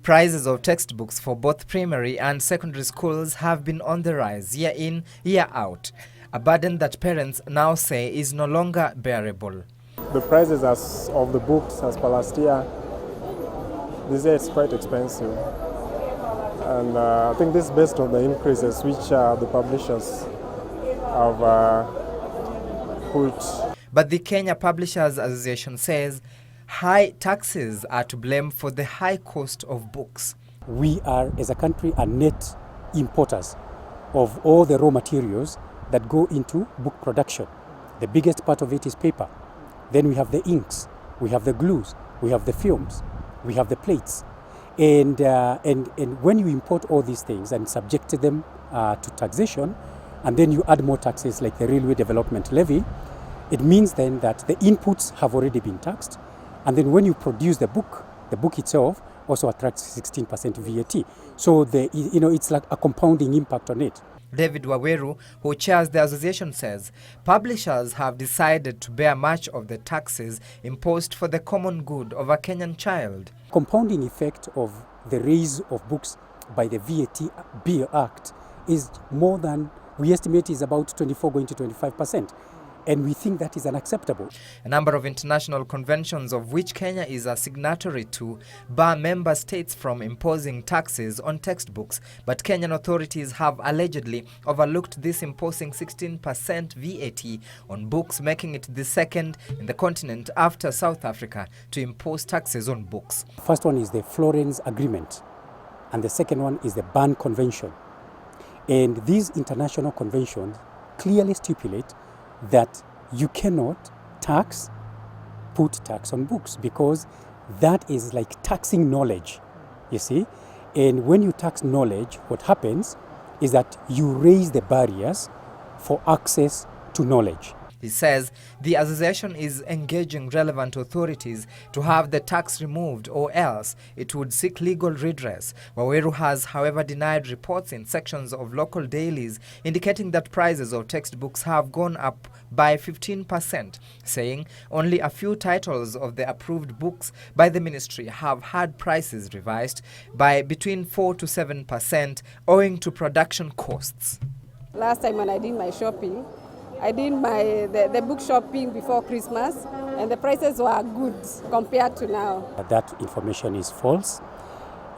Prices of textbooks for both primary and secondary schools have been on the rise year in, year out, a burden that parents now say is no longer bearable. The prices of the books as per last year, this year it's quite expensive. And I think this is based on the increases which the publishers have put. But the Kenya Publishers Association says high taxes are to blame for the high cost of books. We are, as a country, are net importers of all the raw materials that go into book production. The biggest part of it is paper. Then we have the inks, we have the glues, we have the films, we have the plates. And when you import all these things and subject them to taxation, and then you add more taxes like the Railway Development Levy, it means then that the inputs have already been taxed. And then when you produce the book itself also attracts 16% VAT. So it's like a compounding impact on it. David Waweru, who chairs the association, says publishers have decided to bear much of the taxes imposed for the common good of a Kenyan child. Compounding effect of the raise of books by the VAT Bill Act is more than, we estimate, is about 24 going to 25%. And we think that is unacceptable. A number of international conventions, of which Kenya is a signatory to, bar member states from imposing taxes on textbooks. But Kenyan authorities have allegedly overlooked this, imposing 16% VAT on books, making it the second in the continent after South Africa to impose taxes on books. First one is the Florence Agreement, and the second one is the Berne Convention. And these international conventions clearly stipulate that you cannot put tax on books, because that is like taxing knowledge, you see. And when you tax knowledge, what happens is that you raise the barriers for access to knowledge. He says the association is engaging relevant authorities to have the tax removed, or else it would seek legal redress. Waweru has, however, denied reports in sections of local dailies indicating that prices of textbooks have gone up by 15%, saying only a few titles of the approved books by the ministry have had prices revised by between 4 to 7% owing to production costs. Last time when I did my shopping, I did the book shopping before Christmas, and the prices were good compared to now. That information is false.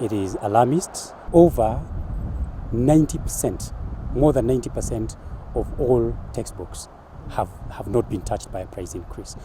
It is alarmist. Over 90%, more than 90% of all textbooks have not been touched by a price increase.